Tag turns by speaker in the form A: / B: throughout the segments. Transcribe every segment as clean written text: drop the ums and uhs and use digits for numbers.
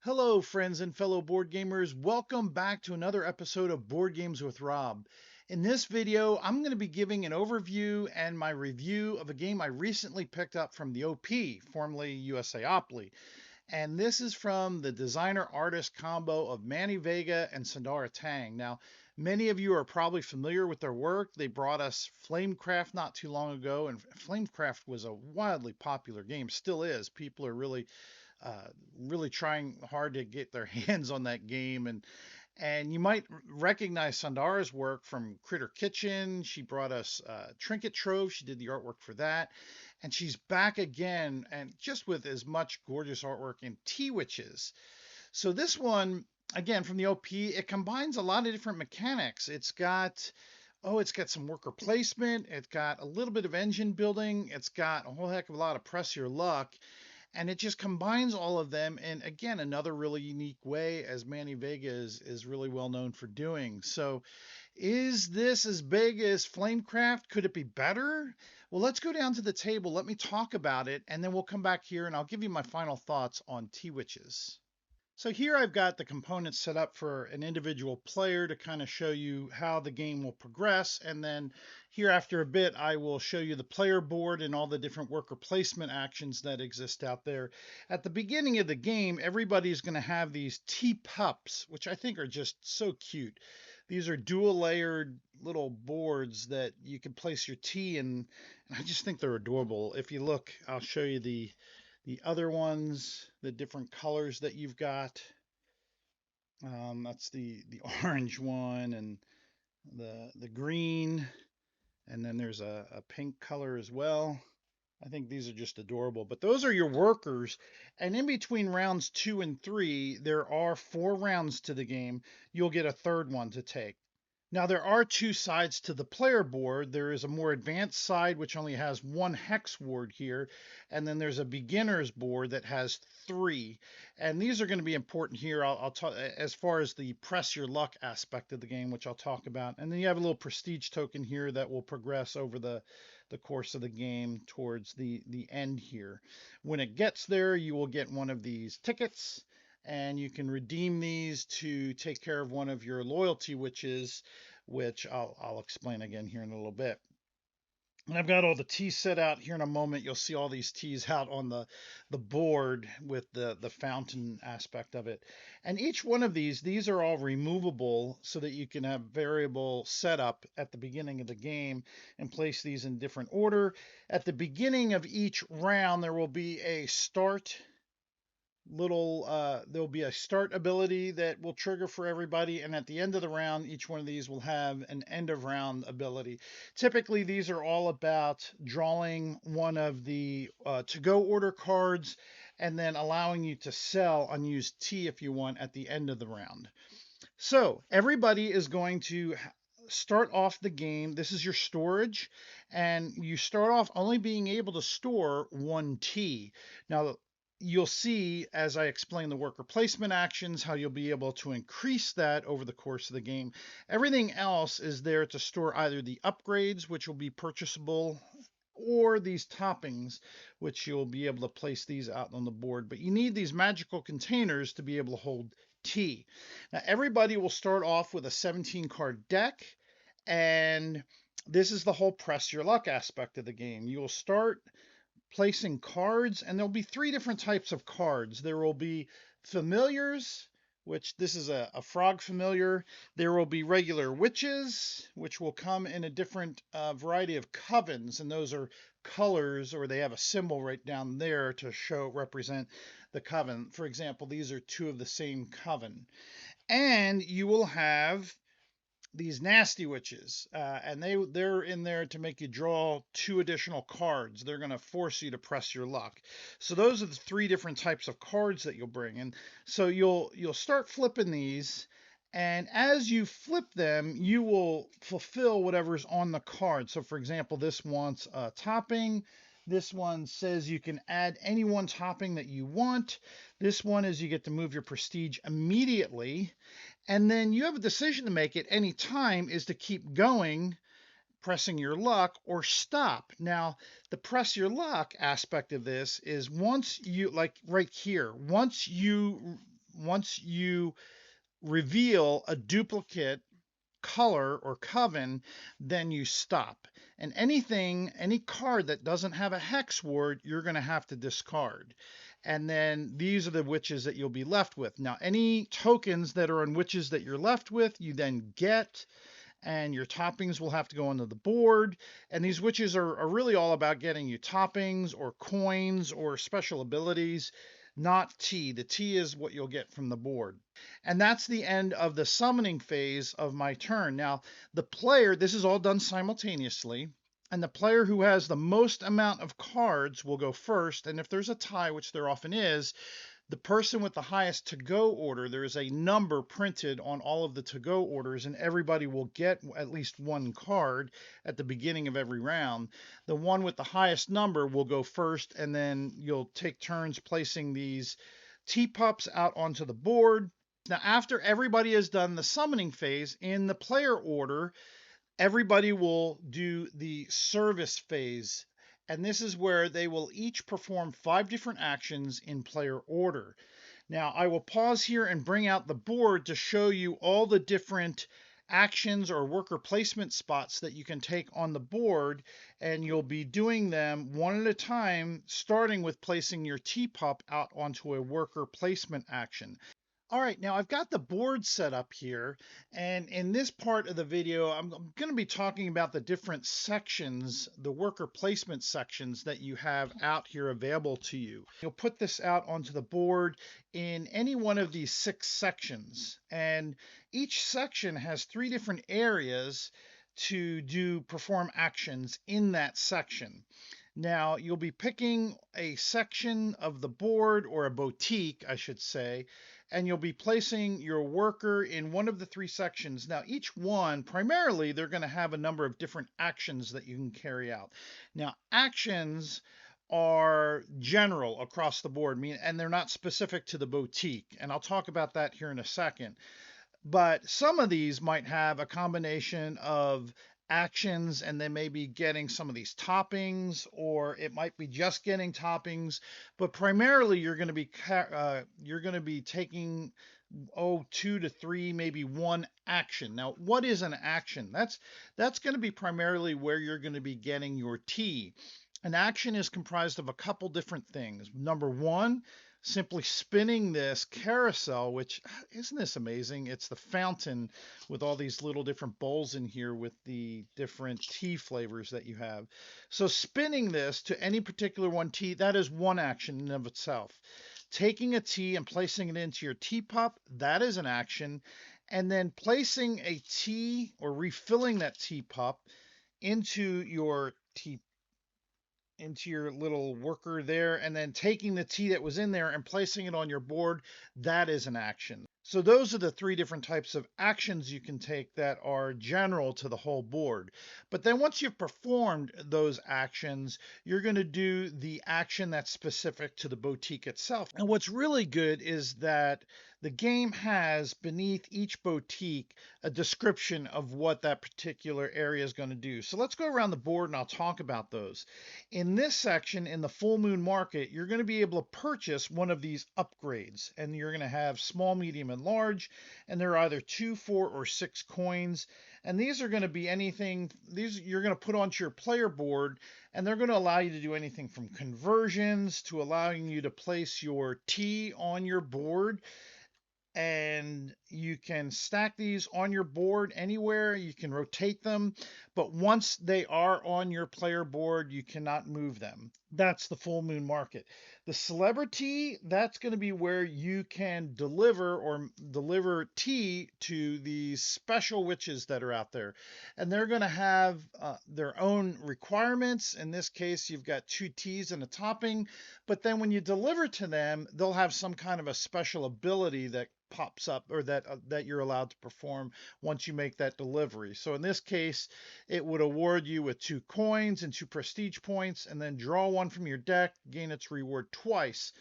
A: Hello, friends and fellow board gamers. Welcome back to another episode of Board Games with Rob. In this video, I'm going to be giving an overview and my review of a game I recently picked up from the OP, formerly USAopoly. And this is from the designer artist combo of Manny Vega and Sandara Tang. Now, many of you are probably familiar with their work. They brought us Flamecraft not too long ago, and Flamecraft was a wildly popular game, still is. People are uh, really trying hard to get their hands on that game. And you might recognize Sandara's work from Critter Kitchen. She brought us Trinket Trove. She did the artwork for that. And she's back again, and just with as much gorgeous artwork in Tea Witches. So this one, again, from the OP, it combines a lot of different mechanics. It's got some worker placement. It's got a little bit of engine building. It's got a whole heck of a lot of press your luck, and it just combines all of them in, again, another really unique way, as Manny Vega is really well known for doing. So is this as big as Flamecraft? Could it be better? Well, let's go down to the table. Let me talk about it, and then we'll come back here and I'll give you my final thoughts on Tea Witches. So here I've got the components set up for an individual player to kind of show you how the game will progress. And then here after a bit, I will show you the player board and all the different worker placement actions that exist out there. At the beginning of the game, everybody's going to have these tea pups, which I think are just so cute. These are dual layered little boards that you can place your tea in. And I just think they're adorable. If you look, I'll show you the other ones, the different colors that you've got. That's the orange one and the green, and then there's a pink color as well. I think these are just adorable. But those are your workers. And in between rounds 2 and 3, there are 4 rounds to the game. You'll get a third one to take. Now, there are 2 sides to the player board. There is a more advanced side, which only has 1 hex ward here, and then there's a beginner's board that has 3. And these are going to be important here. I'll talk as far as the press your luck aspect of the game, which I'll talk about. And then you have a little prestige token here that will progress over the course of the game towards the end here. When it gets there, you will get one of these tickets, and you can redeem these to take care of one of your loyalty witches, which I'll explain again here in a little bit. And I've got all the teas set out here in a moment. You'll see all these teas out on the board with the fountain aspect of it. And each one of these are all removable so that you can have variable setup at the beginning of the game and place these in different order. At the beginning of each round, there will be a start there'll be a start ability that will trigger for everybody, and at the end of the round each one of these will have an end of round ability. Typically these are all about drawing one of the to go order cards and then allowing you to sell unused tea if you want at the end of the round. So everybody is going to start off the game. This is your storage, and you start off only being able to store 1 tea. Now, you'll see as I explain the worker placement actions how you'll be able to increase that over the course of the game. Everything else is there to store either the upgrades, which will be purchasable, or these toppings, which you'll be able to place these out on the board. But you need these magical containers to be able to hold tea. Now, everybody will start off with a 17 card deck, and this is the whole press your luck aspect of the game. You will start placing cards, and there'll be 3 different types of cards. There will be familiars, which this is a frog familiar. There will be regular witches, which will come in a different variety of covens, and those are colors, or they have a symbol right down there to represent the coven. For example, these are 2 of the same coven. And you will have these nasty witches, and they're in there to make you draw 2 additional cards. They're going to force you to press your luck. So those are the 3 different types of cards that you'll bring. And so you'll start flipping these, and as you flip them, you will fulfill whatever's on the card. So for example, this wants a topping. This one says you can add any one topping that you want. This one is you get to move your prestige immediately. And then you have a decision to make at any time, is to keep going, pressing your luck, or stop. Now, the press your luck aspect of this is once you, like right here, once you once you reveal a duplicate color or coven, then you stop. And any card that doesn't have a hex ward, you're going to have to discard. And then these are the witches that you'll be left with. Now, any tokens that are on witches that you're left with, you then get, and your toppings will have to go onto the board. And these witches are really all about getting you toppings or coins or special abilities, not tea. The tea is what you'll get from the board. And that's the end of the summoning phase of my turn. Now, the player, this is all done simultaneously, and the player who has the most amount of cards will go first. And if there's a tie, which there often is, the person with the highest to-go order, there is a number printed on all of the to-go orders, and everybody will get at least one card at the beginning of every round. The one with the highest number will go first, and then you'll take turns placing these teapups out onto the board. Now, after everybody has done the summoning phase in the player order, everybody will do the service phase. And this is where they will each perform 5 different actions in player order. Now, I will pause here and bring out the board to show you all the different actions or worker placement spots that you can take on the board, and you'll be doing them one at a time, starting with placing your teapup out onto a worker placement action. All right, now I've got the board set up here, and in this part of the video, I'm going to be talking about the different sections, the worker placement sections that you have out here available to you. You'll put this out onto the board in any one of these 6 sections, and each section has 3 different areas to perform actions in that section. Now, you'll be picking a section of the board, or a boutique, I should say, and you'll be placing your worker in one of the 3 sections. Now, each one, primarily, they're going to have a number of different actions that you can carry out. Now, actions are general across the board, and they're not specific to the boutique, and I'll talk about that here in a second. But some of these might have a combination of actions, and they may be getting some of these toppings, or it might be just getting toppings. But primarily, you're going to be taking 2 to 3, maybe 1 action. Now, what is an action? That's going to be primarily where you're going to be getting your tea. An action is comprised of a couple different things. Number 1, simply spinning this carousel, which, isn't this amazing? It's the fountain with all these little different bowls in here with the different tea flavors that you have. So spinning this to any particular one tea, that is one action in of itself. Taking a tea and placing it into your teacup, that is an action. And then placing a tea or refilling that teacup into your little worker there, and then taking the tea that was in there and placing it on your board, that is an action. So those are the 3 different types of actions you can take that are general to the whole board. But then once you've performed those actions, you're going to do the action that's specific to the boutique itself. And what's really good is that the game has beneath each boutique a description of what that particular area is going to do. So let's go around the board and I'll talk about those. In this section, in the full moon market, you're going to be able to purchase one of these upgrades, and you're going to have small, medium, and large, and they're either 2, 4, or 6 coins. And these are going to be anything, these you're going to put onto your player board, and they're going to allow you to do anything from conversions to allowing you to place your tea on your board. And you can stack these on your board anywhere. You can rotate them, but once they are on your player board, you cannot move them. That's the full moon market. The celebrity, that's going to be where you can deliver tea to these special witches that are out there, and they're going to have their own requirements. In this case, you've got 2 teas and a topping, but then when you deliver to them, they'll have some kind of a special ability that pops up, or that you're allowed to perform once you make that delivery. So in this case, it would award you with 2 coins and 2 prestige points, and then draw one from your deck, gain its reward twice.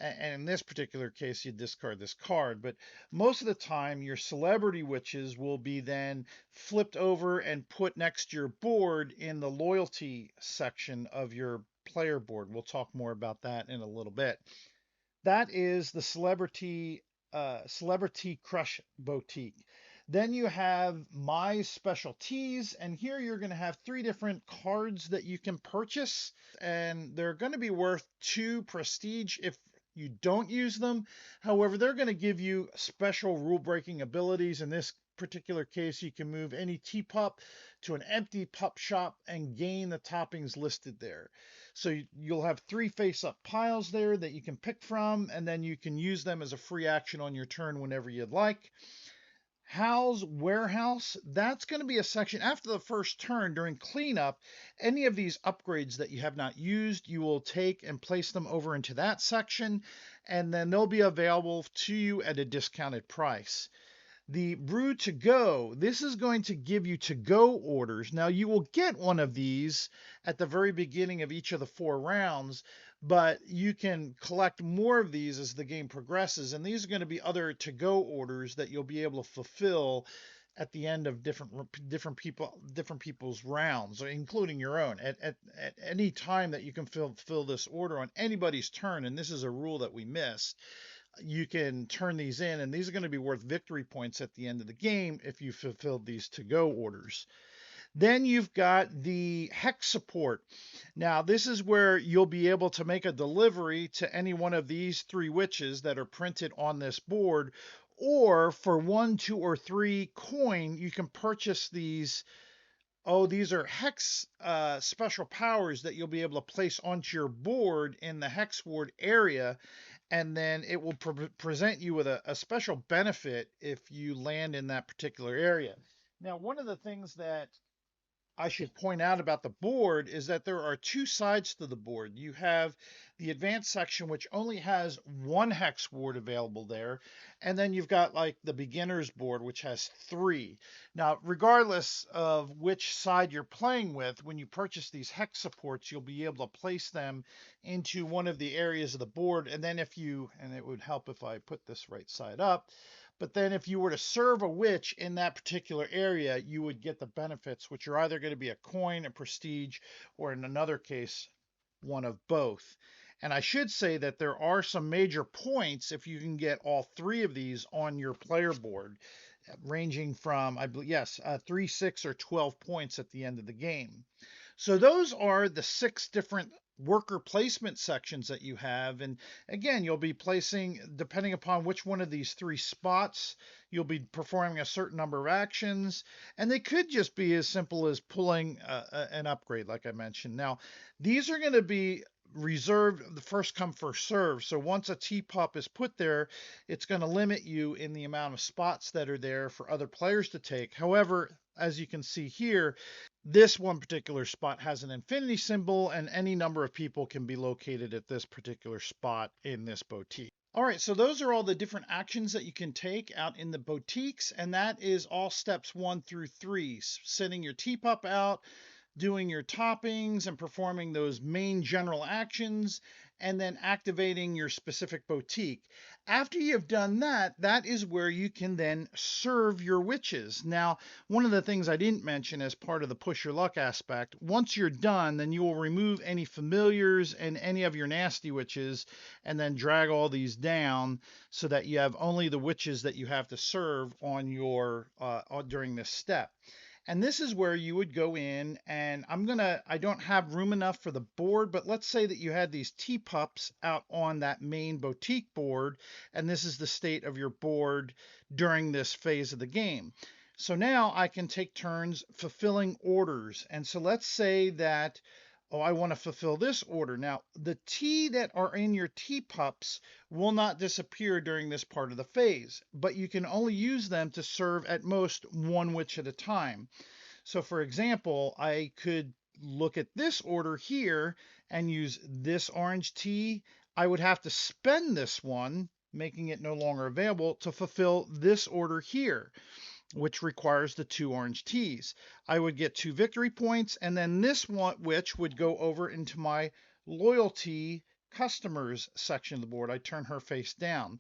A: And in this particular case, you discard this card. But most of the time, your celebrity witches will be then flipped over and put next to your board in the loyalty section of your player board. We'll talk more about that in a little bit. That is the celebrity Celebrity Crush Boutique. Then you have My Specialties, and here you're going to have 3 different cards that you can purchase, and they're going to be worth 2 prestige if you don't use them. However, they're going to give you special rule breaking abilities. In this particular case, you can move any teapup to an empty pup shop and gain the toppings listed there. So you'll have 3 face-up piles there that you can pick from, and then you can use them as a free action on your turn whenever you'd like. Hal's Warehouse, that's going to be a section after the first turn during cleanup. Any of these upgrades that you have not used, you will take and place them over into that section, and then they'll be available to you at a discounted price. The Brew to Go, this is going to give you to go orders. Now, you will get one of these at the very beginning of each of the 4 rounds, but you can collect more of these as the game progresses. And these are going to be other to go orders that you'll be able to fulfill at the end of different people's rounds, including your own. At any time that you can fulfill this order on anybody's turn, and this is a rule that we missed, you can turn these in, and these are going to be worth victory points at the end of the game if you fulfilled these to-go orders. Then you've got the hex support. Now, this is where you'll be able to make a delivery to any one of these 3 witches that are printed on this board, or for 1, 2, or 3 coin, you can purchase these. Oh, these are hex special powers that you'll be able to place onto your board in the hex ward area, and then it will present you with a special benefit if you land in that particular area. Now, one of the things that I should point out about the board is that there are 2 sides to the board. You have the advanced section, which only has 1 hex ward available there. And then you've got like the beginner's board, which has 3. Now, regardless of which side you're playing with, when you purchase these hex supports, you'll be able to place them into one of the areas of the board. And then and it would help if I put this right side up, but then if you were to serve a witch in that particular area, you would get the benefits, which are either going to be a coin, a prestige, or in another case, one of both. And I should say that there are some major points if you can get all 3 of these on your player board, ranging from, I believe, yes, 3, 6, or 12 points at the end of the game. So those are the 6 different worker placement sections that you have. And again, you'll be placing, depending upon which one of these 3 spots, you'll be performing a certain number of actions. And they could just be as simple as pulling an upgrade, like I mentioned. Now, these are going to be reserved the first come first serve. So once a teapup is put there, it's going to limit you in the amount of spots that are there for other players to take. However, as you can see here, this one particular spot has an infinity symbol, and any number of people can be located at this particular spot in this boutique. All right, so those are all the different actions that you can take out in the boutiques, and that is all steps 1 through 3. Sending your teapup out, doing your toppings and performing those main general actions, and then activating your specific boutique. After you've done that, that is where you can then serve your witches. Now, one of the things I didn't mention as part of the push your luck aspect, once you're done, then you will remove any familiars and any of your nasty witches, and then drag all these down so that you have only the witches that you have to serve on your during this step. And this is where you would go in, and I don't have room enough for the board, but let's say that you had these teapups out on that main boutique board, and this is the state of your board during this phase of the game. So now I can take turns fulfilling orders. And so let's say that, oh, I want to fulfill this order. Now, the tea that are in your teapups will not disappear during this part of the phase, but you can only use them to serve at most 1 witch at a time. So for example, I could look at this order here and use this orange tea. I would have to spend this one, making it no longer available, to fulfill this order here, which requires the 2 orange teas. I would get 2 victory points, and then this one, which would go over into my loyalty customers section of the board. I turn her face down.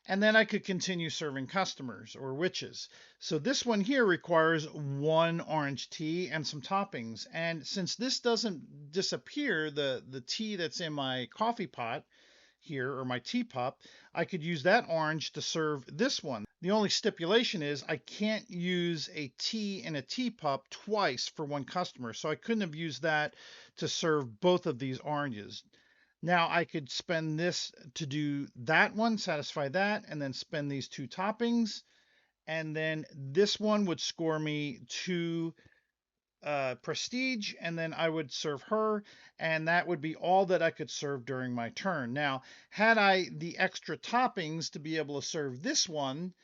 A: And then I could continue serving customers or witches. So this one here requires 1 orange tea and some toppings. And since this doesn't disappear, the tea that's in my coffee pot, here, or my teapup, I could use that orange to serve this one. The only stipulation is I can't use a tea in a teapup twice for one customer. So I couldn't have used that to serve both of these oranges. Now I could spend this to do that one, satisfy that, and then spend these two toppings. And then this one would score me 2 prestige, and then I would serve her, and that would be all that I could serve during my turn. Now, had I the extra toppings to be able to serve this one,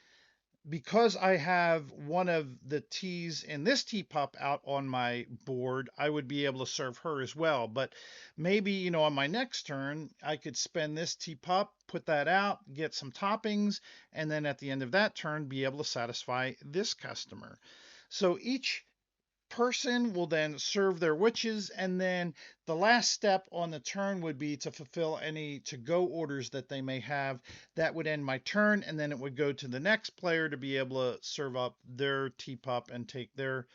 A: because I have one of the teas in this teapup out on my board, I would be able to serve her as well. But maybe, on my next turn, I could spend this teapup, put that out, get some toppings, and then at the end of that turn, be able to satisfy this customer. So each person will then serve their witches, and then the last step on the turn would be to fulfill any to-go orders that they may have. That would end my turn, and then it would go to the next player to be able to serve up their teapup and take their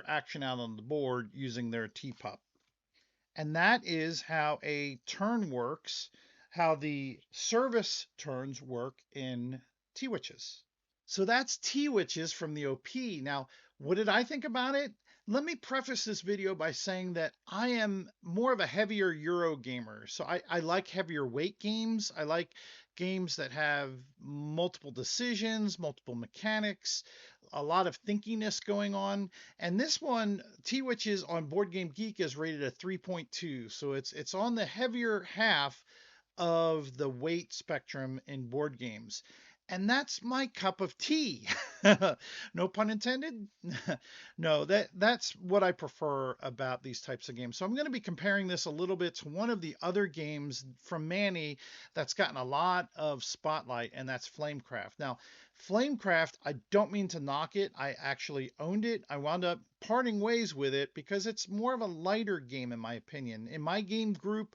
A: action out on the board using their teapup. And that is how a turn works, how the service turns work in Tea Witches. So that's Tea Witches from the OP. Now, what did I think about it? Let me preface this video by saying that I am more of a heavier Euro gamer. So I like heavier weight games. I like games that have multiple decisions, multiple mechanics, a lot of thinkiness going on. And this one, Tea Witches on Board Game Geek, is rated a 3.2. So it's on the heavier half of the weight spectrum in board games. And that's my cup of tea. No pun intended. No, that's what I prefer about these types of games. So I'm going to be comparing this a little bit to one of the other games from Manny that's gotten a lot of spotlight, and that's Flamecraft. Now, Flamecraft, I don't mean to knock it. I actually owned it. I wound up parting ways with it because it's more of a lighter game, in my opinion. In my game group,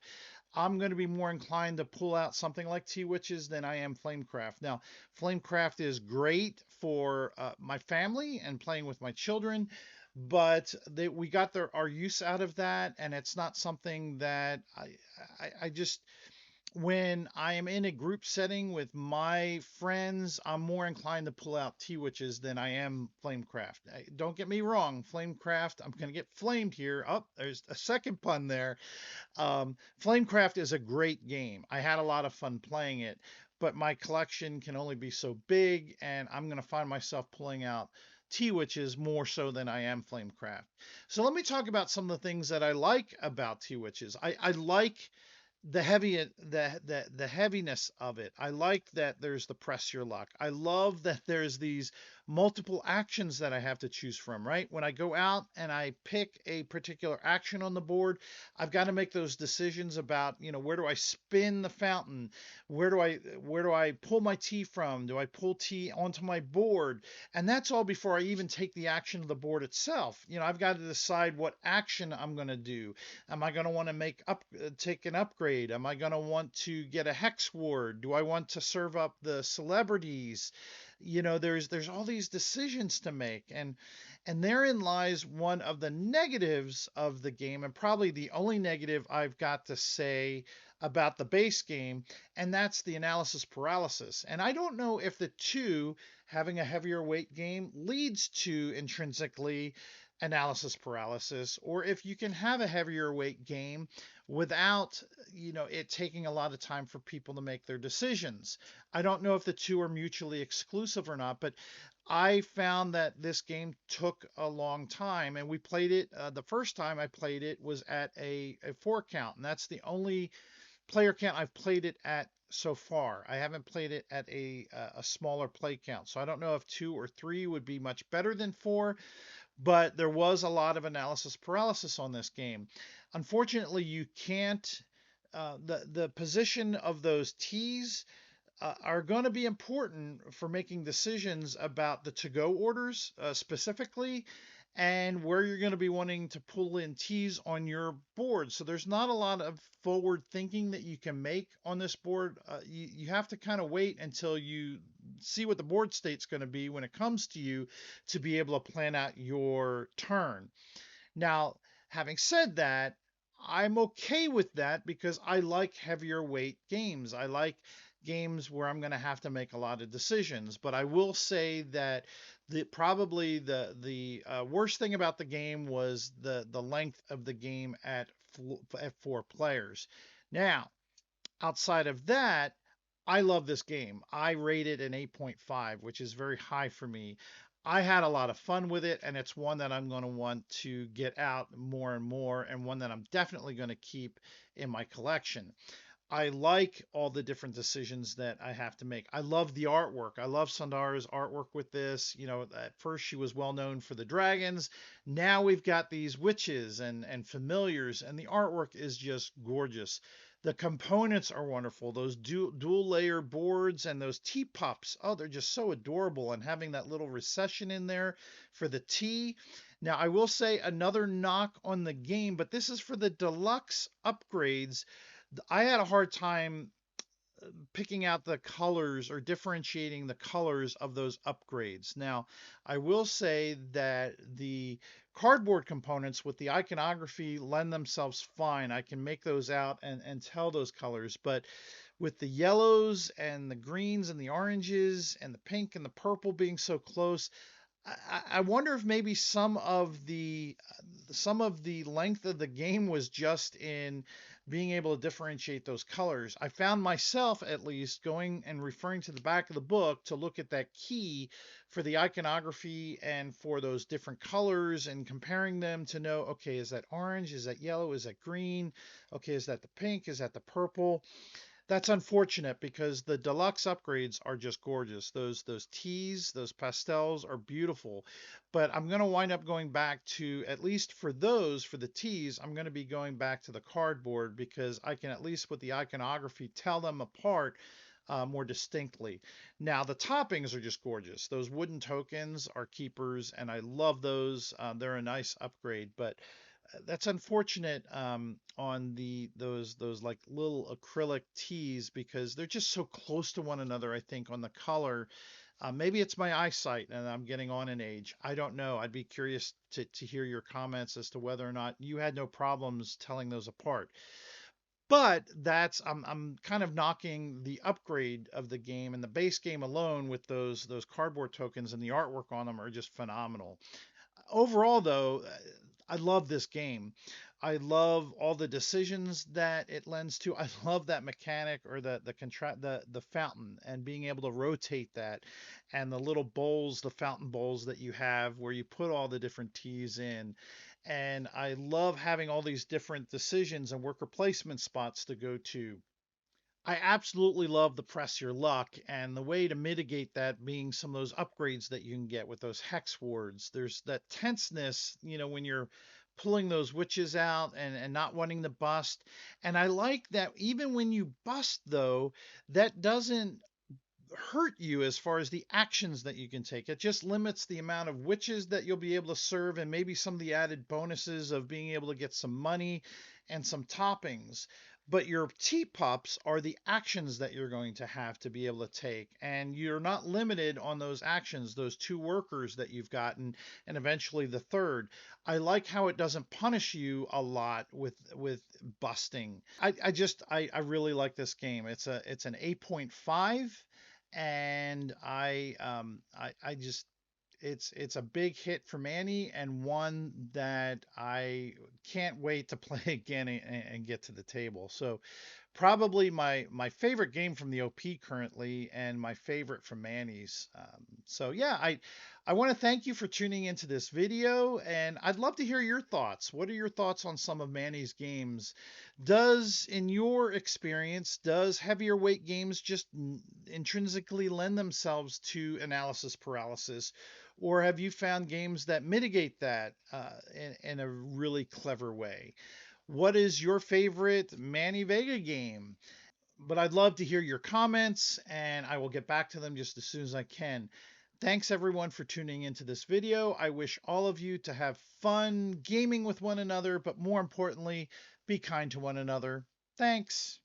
A: I'm going to be more inclined to pull out something like Tea Witches than I am Flamecraft. Now, Flamecraft is great for my family and playing with my children, but we got our use out of that, and it's not something that I just, when I am in a group setting with my friends, I'm more inclined to pull out Tea Witches than I am Flamecraft. Don't get me wrong, Flamecraft, I'm going to get flamed here. Oh, there's a second pun there. Flamecraft is a great game. I had a lot of fun playing it, but my collection can only be so big, and I'm going to find myself pulling out Tea Witches more so than I am Flamecraft. So let me talk about some of the things that I like about Tea Witches. I like the heaviness of it. I like that there's the press your luck. I love that there's these multiple actions that I have to choose from, right? When I go out and I pick a particular action on the board, I've got to make those decisions about, where do I spin the fountain? Where do I pull my tea from? Do I pull tea onto my board? And that's all before I even take the action of the board itself. I've got to decide what action I'm going to do. Am I going to want to take an upgrade? Am I going to want to get a hex ward? Do I want to serve up the celebrities? There's all these decisions to make, and therein lies one of the negatives of the game, and probably the only negative I've got to say about the base game, and that's the analysis paralysis. And I don't know if the two, having a heavier weight game, leads to intrinsically analysis paralysis, or if you can have a heavier weight game without it taking a lot of time for people to make their decisions. I don't know if the two are mutually exclusive or not, but I found that this game took a long time, and we played it, the first time I played it was at a 4 count, and that's the only player count I've played it at so far. I haven't played it at a smaller play count, so I don't know if 2 or 3 would be much better than 4, but there was a lot of analysis paralysis on this game. Unfortunately, you can't. The position of those T's are going to be important for making decisions about the to-go orders specifically, and where you're going to be wanting to pull in T's on your board. So there's not a lot of forward thinking that you can make on this board. You have to kind of wait until you see what the board state's going to be when it comes to you to be able to plan out your turn. Now, having said that, I'm okay with that because I like heavier weight games. I like games where I'm going to have to make a lot of decisions. But I will say that probably the worst thing about the game was the length of the game at 4 players. Now, outside of that, I love this game. I rate it an 8.5, which is very high for me. I had a lot of fun with it, and it's one that I'm going to want to get out more and more, and one that I'm definitely going to keep in my collection. I like all the different decisions that I have to make. I love the artwork. I love Sandara's artwork with this. You know, at first she was well known for the dragons. Now we've got these witches and familiars, and the artwork is just gorgeous. The components are wonderful. Those dual layer boards and those teapots. Oh, they're just so adorable. And having that little recession in there for the tea. Now, I will say another knock on the game, but this is for the deluxe upgrades. I had a hard time picking out the colors or differentiating the colors of those upgrades. Now, I will say that the cardboard components with the iconography lend themselves fine. I can make those out and tell those colors, but with the yellows and the greens and the oranges and the pink and the purple being so close, I wonder if maybe some of the length of the game was just in being able to differentiate those colors. I found myself at least going and referring to the back of the book to look at that key for the iconography and for those different colors and comparing them to know, okay, is that orange? Is that yellow? Is that green? Okay, is that the pink? Is that the purple? That's unfortunate because the deluxe upgrades are just gorgeous. Those teas, those pastels are beautiful. But I'm going to wind up going back to, at least for those, for the teas, I'm going to be going back to the cardboard because I can, at least with the iconography, tell them apart more distinctly. Now, the toppings are just gorgeous. Those wooden tokens are keepers, and I love those. They're a nice upgrade, but that's unfortunate on those like little acrylic tees because they're just so close to one another. I think on the color, maybe it's my eyesight and I'm getting on in age. I don't know. I'd be curious to hear your comments as to whether or not you had no problems telling those apart. But I'm kind of knocking the upgrade of the game, and the base game alone with those cardboard tokens and the artwork on them are just phenomenal. Overall, though, I love this game. I love all the decisions that it lends to. I love that mechanic or the fountain and being able to rotate that and the little bowls, the fountain bowls that you have where you put all the different teas in. And I love having all these different decisions and worker placement spots to go to. I absolutely love the press your luck and the way to mitigate that being some of those upgrades that you can get with those hex wards. There's that tenseness, when you're pulling those witches out and not wanting to bust. And I like that even when you bust though, that doesn't hurt you as far as the actions that you can take. It just limits the amount of witches that you'll be able to serve and maybe some of the added bonuses of being able to get some money and some toppings. But your teapops are the actions that you're going to have to be able to take. And you're not limited on those actions, those 2 workers that you've gotten, and eventually the third. I like how it doesn't punish you a lot with busting. I really like this game. It's an 8.5 and I just it's a big hit for Manny and one that I can't wait to play again and get to the table. So probably my favorite game from the OP currently and my favorite from Manny's. So yeah, I want to thank you for tuning into this video and I'd love to hear your thoughts. What are your thoughts on some of Manny's games? In your experience, does heavier weight games just intrinsically lend themselves to analysis paralysis? Or have you found games that mitigate that in a really clever way? What is your favorite Manny Vega game? But I'd love to hear your comments and I will get back to them just as soon as I can. Thanks everyone for tuning into this video. I wish all of you to have fun gaming with one another, but more importantly, be kind to one another. Thanks.